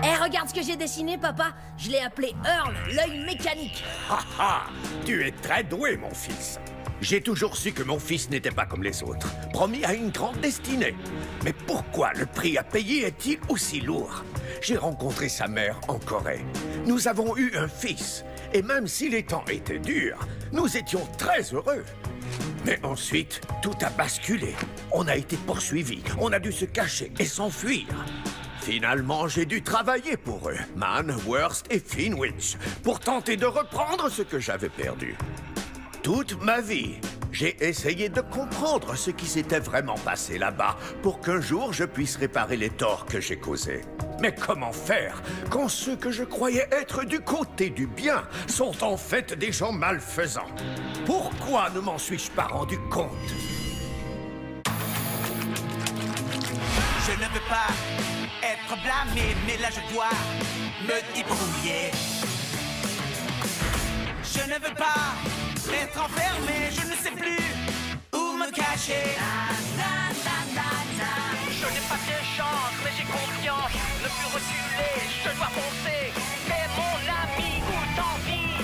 Eh, regarde ce que j'ai dessiné, papa. Je l'ai appelé Earl, l'œil mécanique. Ha ha! Tu es très doué, mon fils. J'ai toujours su que mon fils n'était pas comme les autres, promis à une grande destinée. Mais pourquoi le prix à payer est-il aussi lourd? J'ai rencontré sa mère en Corée. Nous avons eu un fils. Et même si les temps étaient durs, nous étions très heureux. Mais ensuite, tout a basculé. On a été poursuivis, on a dû se cacher et s'enfuir. Finalement, j'ai dû travailler pour eux, Mann, Worst et Finwich, pour tenter de reprendre ce que j'avais perdu. Toute ma vie, j'ai essayé de comprendre ce qui s'était vraiment passé là-bas pour qu'un jour je puisse réparer les torts que j'ai causés. Mais comment faire quand ceux que je croyais être du côté du bien sont en fait des gens malfaisants? Pourquoi ne m'en suis-je pas rendu compte? Je ne veux pas être blâmé, mais là je dois me débrouiller. Je ne veux pas être enfermé, je ne sais plus où me cacher. Je n'ai pas de chance, mais j'ai confiance. Ne plus reculer, je dois foncer. Mais mon ami, où t'envie?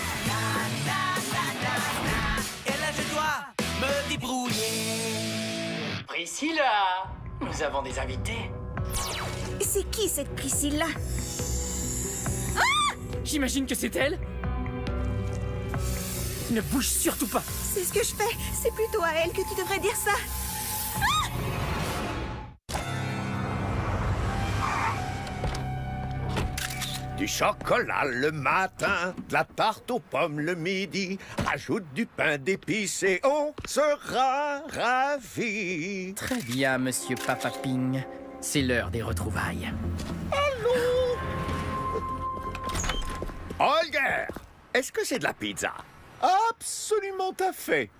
Et là je dois me débrouiller. Priscilla, nous avons des invités. C'est qui cette Priscilla? J'imagine que c'est elle. Ne bouge surtout pas. C'est ce que je fais. C'est plutôt à elle que tu devrais dire ça. Du chocolat le matin, de la tarte aux pommes le midi, ajoute du pain d'épices et on sera ravis. Très bien, monsieur Papa Ping. C'est l'heure des retrouvailles. Holger, est-ce que c'est de la pizza? Absolument à fait.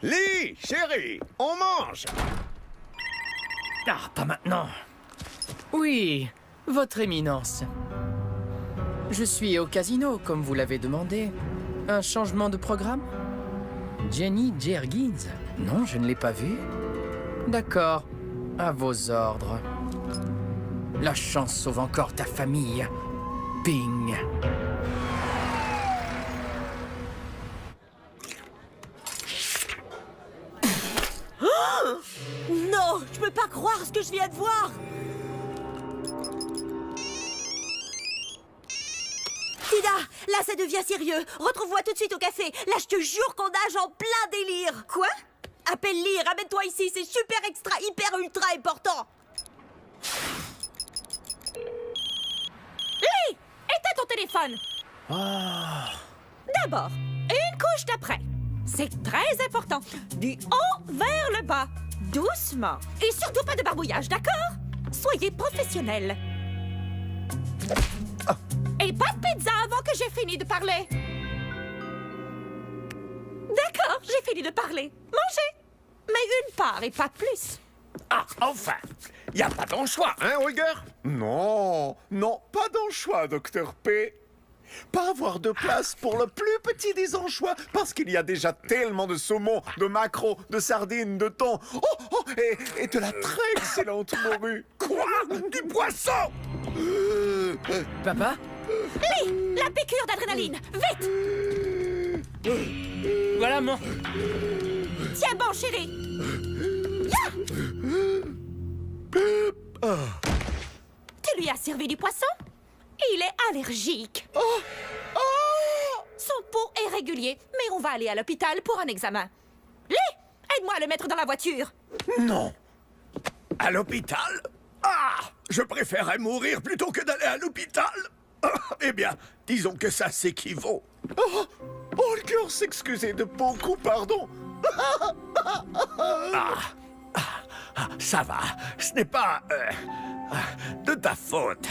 Lee, chérie, on mange. Ah, pas maintenant. Oui, votre éminence. Je suis au casino, comme vous l'avez demandé. Un changement de programme? Jenny Jergins? Non, je ne l'ai pas vue. D'accord, à vos ordres. La chance sauve encore ta famille. Ping. Non, je peux pas croire ce que je viens de voir. Tida, là ça devient sérieux. Retrouve-moi tout de suite au café. Là je te jure qu'on nage en plein délire. Quoi? Appelle Lee, ramène-toi ici, c'est super extra, hyper ultra important. Lee, éteins ton téléphone. D'abord, une couche d'après. C'est très important. Du haut vers le bas. Doucement. Et surtout pas de barbouillage, d'accord? Soyez professionnels. Et pas de pizza avant que j'ai fini de parler. D'accord, j'ai fini de parler. Mangez. Mais une part et pas plus. Ah, enfin, y a pas d'anchois, hein, Holger? Non, non, pas d'anchois, docteur P. Pas avoir de place pour le plus petit des anchois, parce qu'il y a déjà tellement de saumon, de maquereaux, de sardines, de thon, et de la très excellente morue. Quoi? Du poisson? Papa? Lee, la piqûre d'adrénaline. Vite. Voilà mon... Tiens bon, chérie. Tu lui as servi du poisson? Il est allergique. Son pot est régulier, mais on va aller à l'hôpital pour un examen. Lee, aide-moi à le mettre dans la voiture. Non. À l'hôpital? Ah! Je préférerais mourir plutôt que d'aller à l'hôpital. Eh bien, disons que ça s'équivaut. Holger s'excusait de beaucoup, pardon. Ça va. Ce n'est pas de ta faute.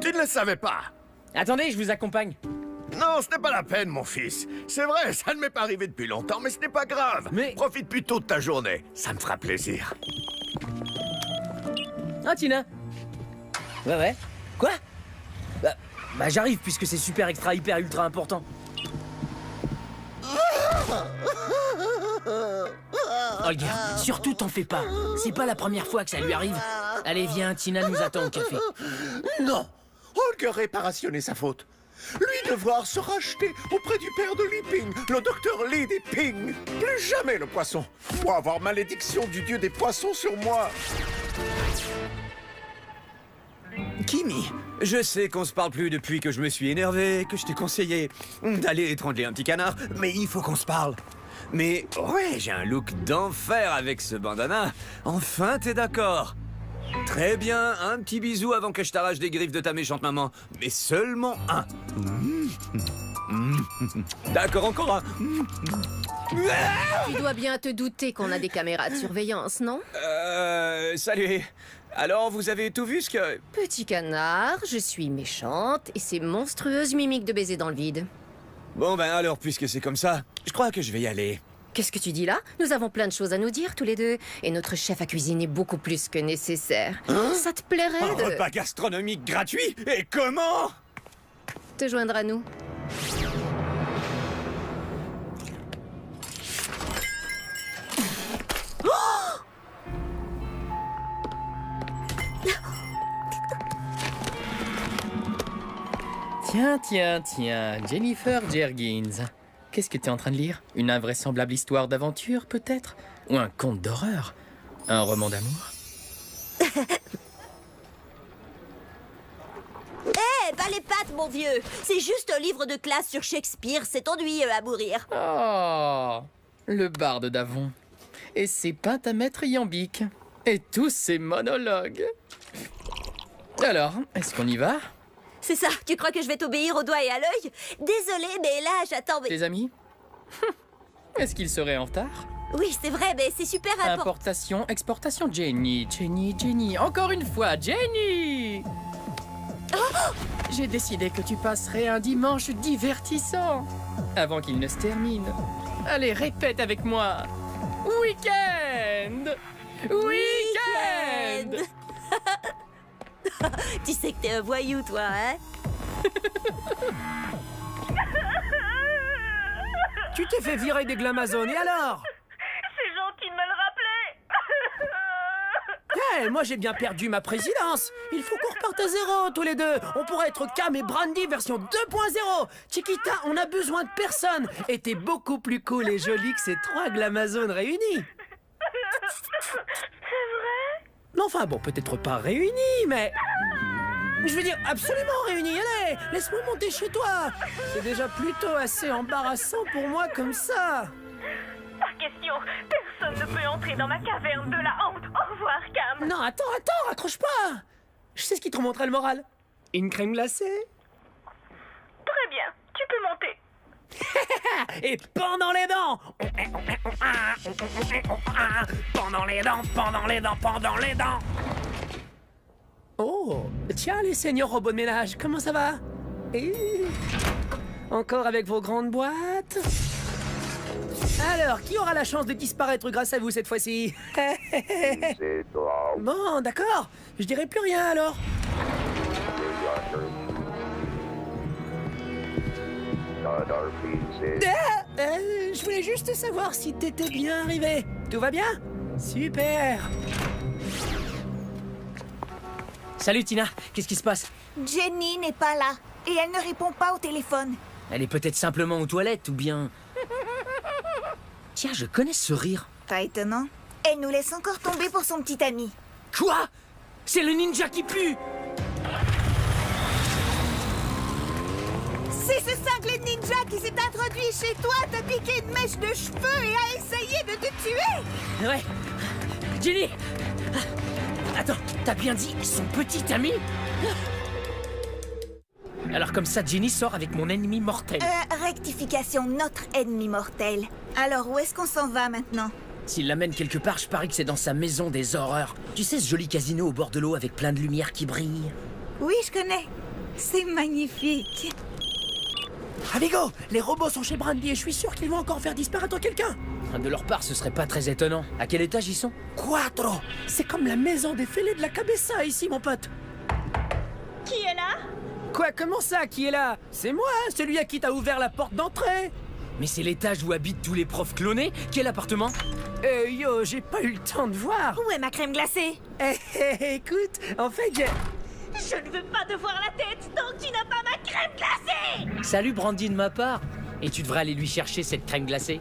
Tu ne le savais pas. Attendez, je vous accompagne. Non, ce n'est pas la peine, mon fils. C'est vrai, ça ne m'est pas arrivé depuis longtemps, mais ce n'est pas grave. Mais... Profite plutôt de ta journée. Ça me fera plaisir. Ah, Tina. Ouais. Quoi? Bah j'arrive, puisque c'est super extra hyper ultra important. Holger, surtout t'en fais pas. C'est pas la première fois que ça lui arrive. Allez, viens, Tina nous attend au café. Non, Holger est pas rationné sa faute. Lui devoir se racheter auprès du père de Lipping, le docteur Lady Ping. Plus jamais le poisson. Moi avoir malédiction du dieu des poissons sur moi. Kimi, je sais qu'on se parle plus depuis que je me suis énervé, que je t'ai conseillé d'aller étrangler un petit canard, mais il faut qu'on se parle. Mais ouais, j'ai un look d'enfer avec ce bandana. Enfin, t'es d'accord? Très bien, un petit bisou avant que je t'arrache des griffes de ta méchante maman. Mais seulement un. D'accord, encore un. Tu dois bien te douter qu'on a des caméras de surveillance, non? Salut. Alors, vous avez tout vu ce que... Petit canard, je suis méchante et ces monstrueuses mimiques de baiser dans le vide. Bon ben alors, puisque c'est comme ça, je crois que je vais y aller. Qu'est-ce que tu dis là? Nous avons plein de choses à nous dire tous les deux. Et notre chef a cuisiné beaucoup plus que nécessaire. Ça te plairait Un de repas gastronomique gratuit? Et comment? te joindre à nous? Tiens, Jennifer Jergins. Qu'est-ce que t'es en train de lire? Une invraisemblable histoire d'aventure, peut-être? Ou un conte d'horreur? Un roman d'amour? Pas les pattes, mon vieux. C'est juste un livre de classe sur Shakespeare. C'est ennuyeux à mourir. Oh, le barde d'Avon. Et ses pentamètres iambiques. Et tous ses monologues. Alors, est-ce qu'on y va? C'est ça, tu crois que je vais t'obéir au doigt et à l'œil? Désolée, mais là, j'attends... Tes amis? Est-ce qu'ils seraient en retard? Oui, c'est vrai, mais c'est super important. Importation, exportation, Jenny. Encore une fois, Jenny! J'ai décidé que tu passerais un dimanche divertissant. Avant qu'il ne se termine. Allez, répète avec moi. Week-end! Week-end! Tu sais que t'es un voyou, toi, hein? Tu t'es fait virer des Glamazon, et alors? C'est gentil de me le rappeler. Hey, moi j'ai bien perdu ma présidence. Il faut qu'on reparte à zéro, tous les deux. On pourrait être Cam et Brandy version 2.0. Chiquita, on a besoin de personne. Et t'es beaucoup plus cool et jolie que ces 3 Glamazones réunis. C'est vrai? Non, enfin bon, peut-être pas réunis, mais... Je veux dire, absolument réunis. Allez, laisse-moi monter chez toi. C'est déjà plutôt assez embarrassant pour moi comme ça. Pas question. Personne ne peut entrer dans ma caverne de la honte. Au revoir, Cam. Non, attends, raccroche pas. Je sais ce qui te remonterait le moral. Une crème glacée. Très bien. Tu peux monter. Et pendant les dents. Pendant les dents. Oh, tiens les seigneurs robots de ménage, comment ça va? Encore avec vos grandes boîtes? Alors, qui aura la chance de disparaître grâce à vous cette fois-ci? Bon, d'accord, je dirai plus rien alors. Je voulais juste savoir si t'étais bien arrivé. Tout va bien? Super. Salut Tina, qu'est-ce qui se passe? Jenny n'est pas là. Et elle ne répond pas au téléphone. Elle est peut-être simplement aux toilettes ou bien... Tiens, je connais ce rire. Pas étonnant. Elle nous laisse encore tomber pour son petit ami. Quoi? C'est le ninja qui pue! C'est ce cinglé de ninja qui s'est introduit chez toi, t'a piqué une mèche de cheveux et a essayé de te tuer! Ouais. Jenny! Attends, t'as bien dit son petit ami? Alors comme ça, Jenny sort avec mon ennemi mortel. Rectification, notre ennemi mortel. Alors, où est-ce qu'on s'en va maintenant? S'il l'amène quelque part, je parie que c'est dans sa maison des horreurs. Tu sais, ce joli casino au bord de l'eau avec plein de lumière qui brille? Oui, je connais. C'est magnifique. Amigo, les robots sont chez Brandy et je suis sûr qu'ils vont encore faire disparaître quelqu'un. De leur part, ce serait pas très étonnant. À quel étage ils sont? 4. C'est comme la maison des fêlés de la Cabessa ici, mon pote. Qui est là? Quoi, comment ça, qui est là? C'est moi, celui à qui t'as ouvert la porte d'entrée. Mais c'est l'étage où habitent tous les profs clonés? Quel appartement? Yo, j'ai pas eu le temps de voir. Où est ma crème glacée? Écoute, en fait, j'ai... Je ne veux pas te voir la tête tant que tu n'as pas ma crème glacée! Salut Brandy de ma part. Et tu devrais aller lui chercher cette crème glacée.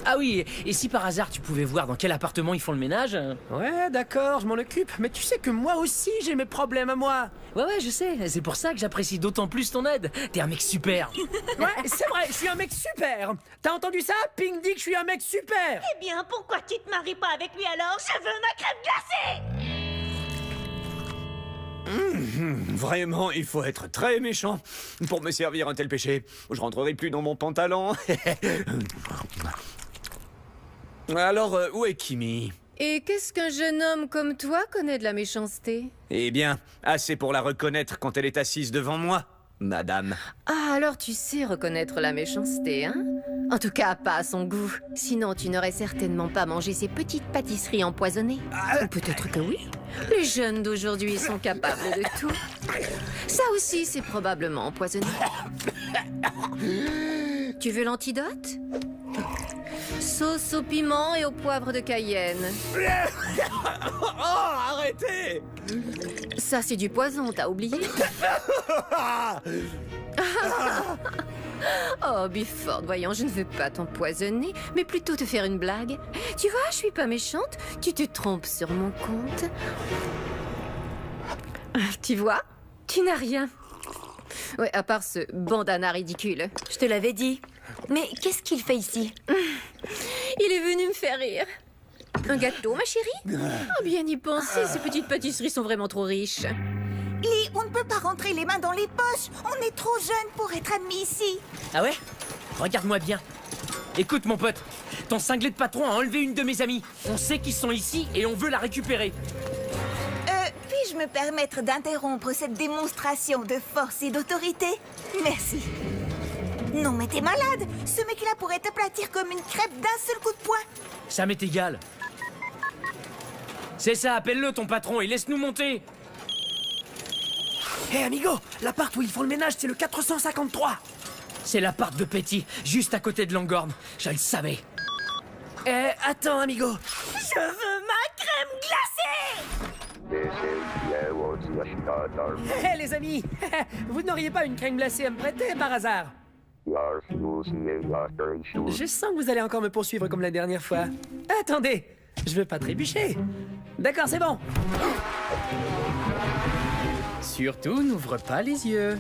Ah oui, et si par hasard tu pouvais voir dans quel appartement ils font le ménage? Ouais, d'accord, je m'en occupe. Mais tu sais que moi aussi j'ai mes problèmes à moi. Ouais, je sais. C'est pour ça que j'apprécie d'autant plus ton aide. T'es un mec super. Ouais, c'est vrai, je suis un mec super. T'as entendu ça? Ping dit que je suis un mec super. Eh bien, pourquoi tu te maries pas avec lui alors? Je veux ma crème glacée! Vraiment, il faut être très méchant pour me servir un tel péché. Je rentrerai plus dans mon pantalon. Alors, où est Kimi? Et qu'est-ce qu'un jeune homme comme toi connaît de la méchanceté? Eh bien, assez pour la reconnaître quand elle est assise devant moi, madame. Ah, alors tu sais reconnaître la méchanceté, hein? En tout cas, pas à son goût. Sinon, tu n'aurais certainement pas mangé ces petites pâtisseries empoisonnées. Ou peut-être que oui. Les jeunes d'aujourd'hui sont capables de tout. Ça aussi, c'est probablement empoisonné. Tu veux l'antidote? Sauce au piment et au poivre de Cayenne. Oh, arrêtez! Ça, c'est du poison, t'as oublié? Oh, Bifford, voyons, je ne veux pas t'empoisonner, mais plutôt te faire une blague. Tu vois, je suis pas méchante, tu te trompes sur mon compte. Tu vois, tu n'as rien. Ouais, à part ce bandana ridicule. Je te l'avais dit. Mais qu'est-ce qu'il fait ici? Il est venu me faire rire. Un gâteau, ma chérie? Oh, bien y penser, ces petites pâtisseries sont vraiment trop riches. Lee, on ne peut pas rentrer les mains dans les poches. On est trop jeunes pour être admis ici. Ah ouais? Regarde-moi bien. Écoute, mon pote, ton cinglé de patron a enlevé une de mes amies. On sait qu'ils sont ici et on veut la récupérer. Puis-je me permettre d'interrompre cette démonstration de force et d'autorité? Merci. Non, mais t'es malade. Ce mec-là pourrait t'aplatir comme une crêpe d'un seul coup de poing. Ça m'est égal. C'est ça, appelle-le ton patron et laisse-nous monter. Hé, amigo, l'appart où ils font le ménage, c'est le 453. C'est l'appart de Petty, juste à côté de Langorn. Je le savais. Attends, amigo. Je veux ma crème glacée! Hé, les amis, vous n'auriez pas une crème glacée à me prêter par hasard? Je sens que vous allez encore me poursuivre comme la dernière fois. Attendez, je veux pas trébucher. D'accord, c'est bon. Surtout, n'ouvre pas les yeux.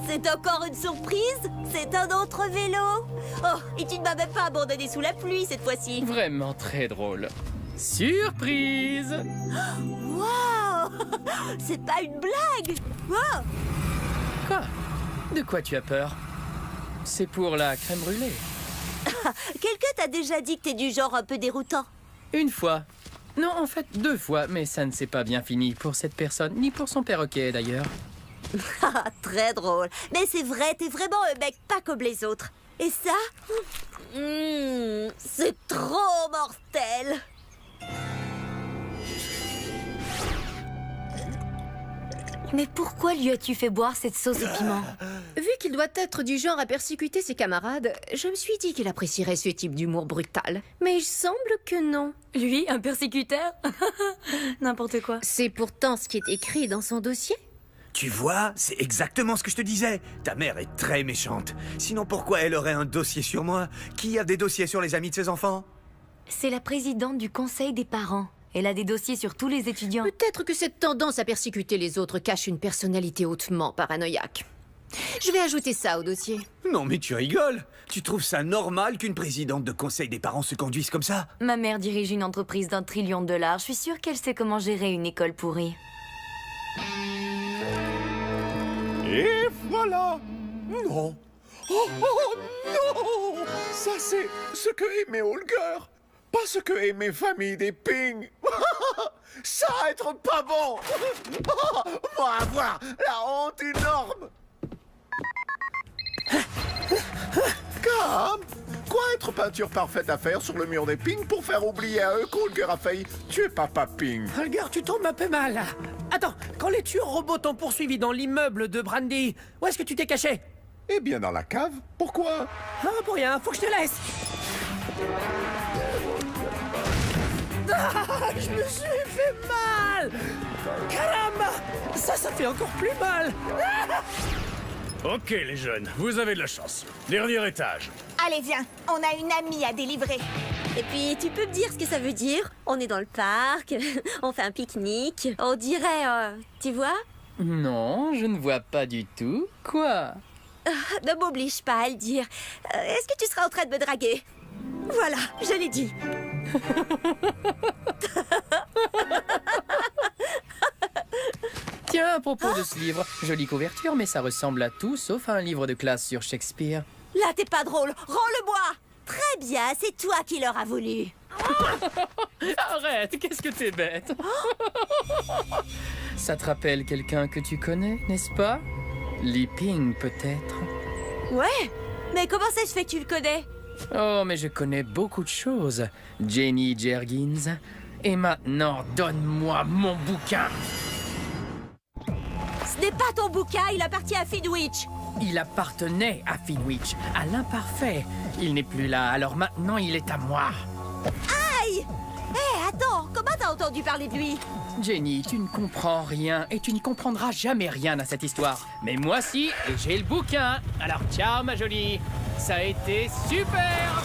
C'est encore une surprise? C'est un autre vélo? Oh, et tu ne m'as même pas abandonné sous la pluie cette fois-ci. Vraiment très drôle. Surprise! Wow! C'est pas une blague! Wow! Quoi? De quoi tu as peur? C'est pour la crème brûlée. Quelqu'un t'a déjà dit que t'es du genre un peu déroutant? Une fois. Non, en fait, 2 fois, mais ça ne s'est pas bien fini pour cette personne, ni pour son perroquet d'ailleurs. Très drôle. Mais c'est vrai, t'es vraiment un mec pas comme les autres. Et ça? C'est trop mortel! Mais pourquoi lui as-tu fait boire cette sauce au piment? Vu qu'il doit être du genre à persécuter ses camarades, je me suis dit qu'il apprécierait ce type d'humour brutal. Mais il semble que non. Lui, un persécuteur? N'importe quoi. C'est pourtant ce qui est écrit dans son dossier. Tu vois, c'est exactement ce que je te disais. Ta mère est très méchante. Sinon, pourquoi elle aurait un dossier sur moi? Qui a des dossiers sur les amis de ses enfants? C'est la présidente du conseil des parents. Elle a des dossiers sur tous les étudiants. Peut-être que cette tendance à persécuter les autres cache une personnalité hautement paranoïaque. Je vais ajouter ça au dossier. Non mais tu rigoles. Tu trouves ça normal qu'une présidente de conseil des parents se conduise comme ça? Ma mère dirige une entreprise d'1 trillion $. Je suis sûre qu'elle sait comment gérer une école pourrie. Et voilà. Non. Oh, oh non. Ça c'est ce que aimait Holger. Pas ce que aimait famille des Ping. Ça être pas bon. On va avoir la honte énorme. Calme. Quoi être peinture parfaite à faire sur le mur des Ping pour faire oublier à eux qu'Holger a failli tuer Papa Ping? Holger, tu tombes un peu mal. Attends, quand les tueurs robots t'ont poursuivi dans l'immeuble de Brandy, où est-ce que tu t'es caché? Eh bien dans la cave. Pourquoi? Non, pour rien, faut que je te laisse. Ah, je me suis fait mal. Caramba, ça fait encore plus mal. Ok, les jeunes, vous avez de la chance. Dernier étage. Allez, viens, on a une amie à délivrer. Et puis, tu peux me dire ce que ça veut dire? On est dans le parc, on fait un pique-nique, on dirait, tu vois? Non, je ne vois pas du tout. Quoi? Ne m'oblige pas à le dire. Est-ce que tu seras en train de me draguer? Voilà, je l'ai dit. Tiens, à propos de ce livre, jolie couverture, mais ça ressemble à tout sauf à un livre de classe sur Shakespeare. Là, t'es pas drôle. Rends-le-moi. Très bien, c'est toi qui l'auras voulu. Arrête, qu'est-ce que t'es bête. Ça te rappelle quelqu'un que tu connais, n'est-ce pas? Li Ping, peut-être. Ouais, mais comment ça se fait que tu le connais? Oh, mais je connais beaucoup de choses. Jenny Jergins. Et maintenant, donne-moi mon bouquin. Ce n'est pas ton bouquin, il appartient à Finwich. Il appartenait à Finwich, à l'imparfait. Il n'est plus là, alors maintenant il est à moi. Aïe! Hé, attends, comment t'as entendu parler de lui? Jenny, tu ne comprends rien et tu ne comprendras jamais rien à cette histoire. Mais moi si, et j'ai le bouquin. Alors ciao ma jolie, ça a été super!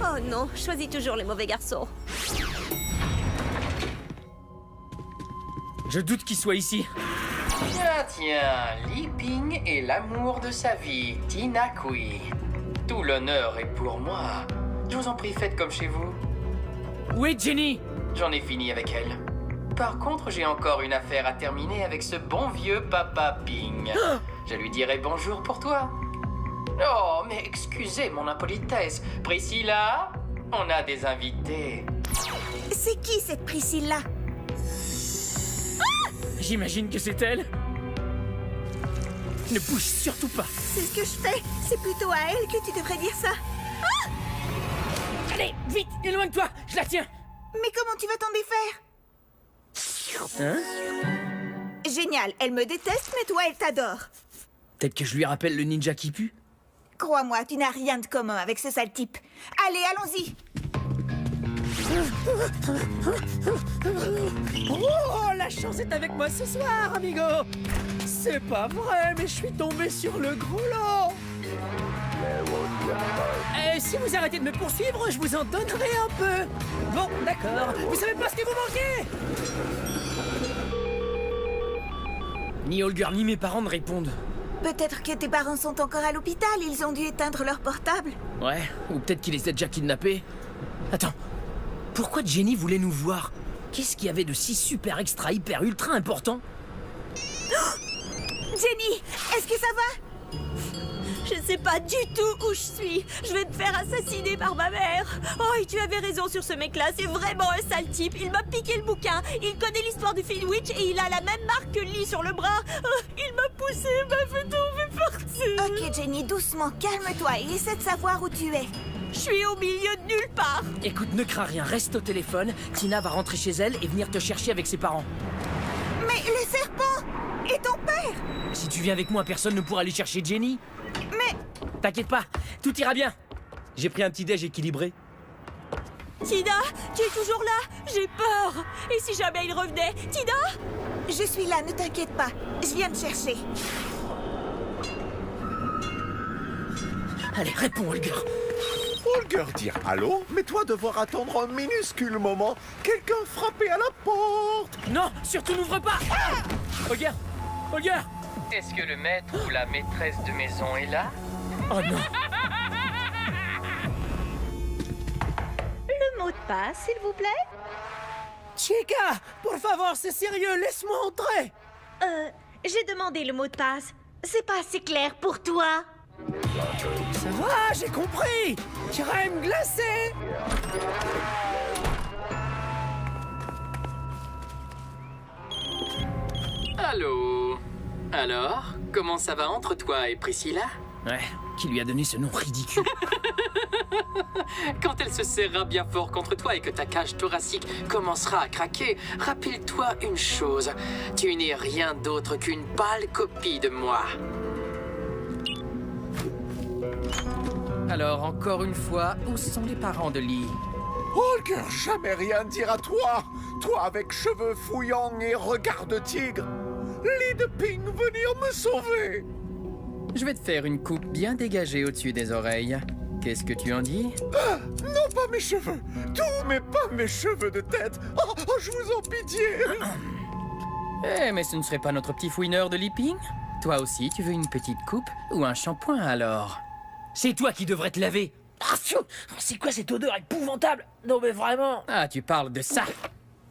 Oh non, choisis toujours les mauvais garçons. Je doute qu'il soit ici. Tiens, Li Ping est l'amour de sa vie, Tina Kui. Tout l'honneur est pour moi. Je vous en prie, faites comme chez vous. Où est Jenny? J'en ai fini avec elle. Par contre, j'ai encore une affaire à terminer avec ce bon vieux Papa Ping. Je lui dirai bonjour pour toi. Oh, mais excusez mon impolitesse. Priscilla, on a des invités. C'est qui cette Priscilla? J'imagine que c'est elle. Ne bouge surtout pas. C'est ce que je fais. C'est plutôt à elle que tu devrais dire ça. Ah! Allez, vite, éloigne-toi, je la tiens. Mais comment tu vas t'en défaire? Hein? Génial, elle me déteste, mais toi, elle t'adore. Peut-être que je lui rappelle le ninja qui pue. Crois-moi, tu n'as rien de commun avec ce sale type. Allez, allons-y. Oh, la chance est avec moi ce soir, amigo. C'est pas vrai, mais je suis tombé sur le gros lot. Si vous arrêtez de me poursuivre, je vous en donnerai un peu. Bon, d'accord. Vous savez pas ce que vous manquez? Ni Holger ni mes parents ne répondent. Peut-être que tes parents sont encore à l'hôpital. Ils ont dû éteindre leur portable. Ouais, ou peut-être qu'il les a déjà kidnappés. Attends, pourquoi Jenny voulait nous voir? Qu'est-ce qu'il y avait de si super extra hyper ultra important? Jenny, est-ce que ça va? Je ne sais pas du tout où je suis. Je vais me faire assassiner par ma mère. Oh, et tu avais raison sur ce mec-là. C'est vraiment un sale type. Il m'a piqué le bouquin. Il connaît l'histoire du Finwich et il a la même marque que Lee sur le bras. Oh, il m'a poussé, m'a fait tomber par terre. Ok, Jenny, doucement, calme-toi et essaie de savoir où tu es. Je suis au milieu de nulle part. Écoute, ne crains rien. Reste au téléphone. Tina va rentrer chez elle et venir te chercher avec ses parents. Mais le serpent! Et ton père? Si tu viens avec moi, personne ne pourra aller chercher Jenny. Mais... T'inquiète pas, tout ira bien. J'ai pris un petit déj équilibré. Tina, tu es toujours là? J'ai peur. Et si jamais il revenait? Tina? Je suis là, ne t'inquiète pas. Je viens te chercher. Allez, réponds, Holger. Holger dire allô, mais toi devoir attendre un minuscule moment. Quelqu'un frappait à la porte. Non, surtout n'ouvre pas. Ah! Holger, Holger. Est-ce que le maître ou la maîtresse de maison est là? Oh non. Le mot de passe, s'il vous plaît? Chica, por favor, c'est sérieux, laisse-moi entrer. J'ai demandé le mot de passe. C'est pas assez clair pour toi? Ça va, j'ai compris. Crème glacée. Allô? Alors, comment ça va entre toi et Priscilla? Ouais, qui lui a donné ce nom ridicule? Quand elle se serrera bien fort contre toi et que ta cage thoracique commencera à craquer, rappelle-toi une chose. Tu n'es rien d'autre qu'une pâle copie de moi. Alors, encore une fois, où sont les parents de Lee? Holger, jamais rien dire à toi. Toi avec cheveux fouillants et regard de tigre. Lis de Ping venir me sauver. Je vais te faire une coupe bien dégagée au-dessus des oreilles. Qu'est-ce que tu en dis? Ah, non, pas mes cheveux. Tous, mais pas mes cheveux de tête. Oh, je vous en pitié. Eh, mais ce ne serait pas notre petit fouineur de Liping? Toi aussi, tu veux une petite coupe ou un shampoing alors? C'est toi qui devrais te laver. Ah, pfiou, c'est quoi cette odeur épouvantable? Non mais vraiment. Ah, tu parles de ça?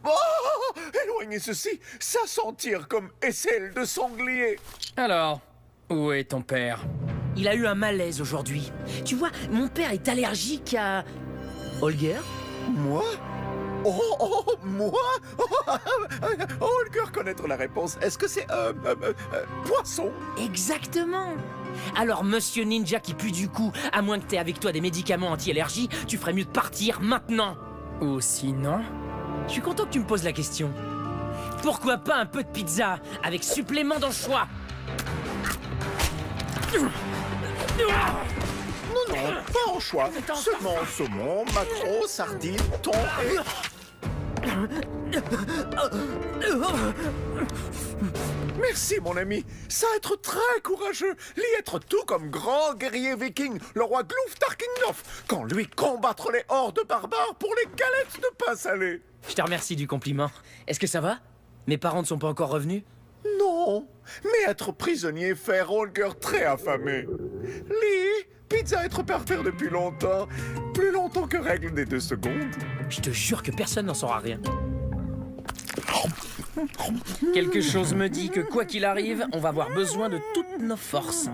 Oh, éloignez ceci. Ça sentir comme aisselle de sanglier. Alors, où est ton père? Il a eu un malaise aujourd'hui. Tu vois, mon père est allergique à... Holger? Moi? Moi? Holger connaître la réponse. Est-ce que c'est poisson? Exactement. Alors, monsieur Ninja qui pue du cou, à moins que t'aies avec toi des médicaments anti-allergie, tu ferais mieux de partir maintenant. Ou sinon? Je suis content que tu me poses la question. Pourquoi pas un peu de pizza avec supplément d'anchois? Non, pas en choix. Seulement saumon, maquereau, sardine, thon et... Merci, mon ami. Ça être très courageux. L'y être tout comme grand guerrier viking, le roi Gloof Tarkingnof, quand lui combattre les hordes barbares pour les galettes de pain salé. Je te remercie du compliment. Est-ce que ça va? Mes parents ne sont pas encore revenus? Non, mais être prisonnier fait Holger très affamé. Lee, pizza être parfaire depuis longtemps, plus longtemps que règle des 2 secondes. Je te jure que personne n'en saura rien. Quelque chose me dit que quoi qu'il arrive, on va avoir besoin de toutes nos forces.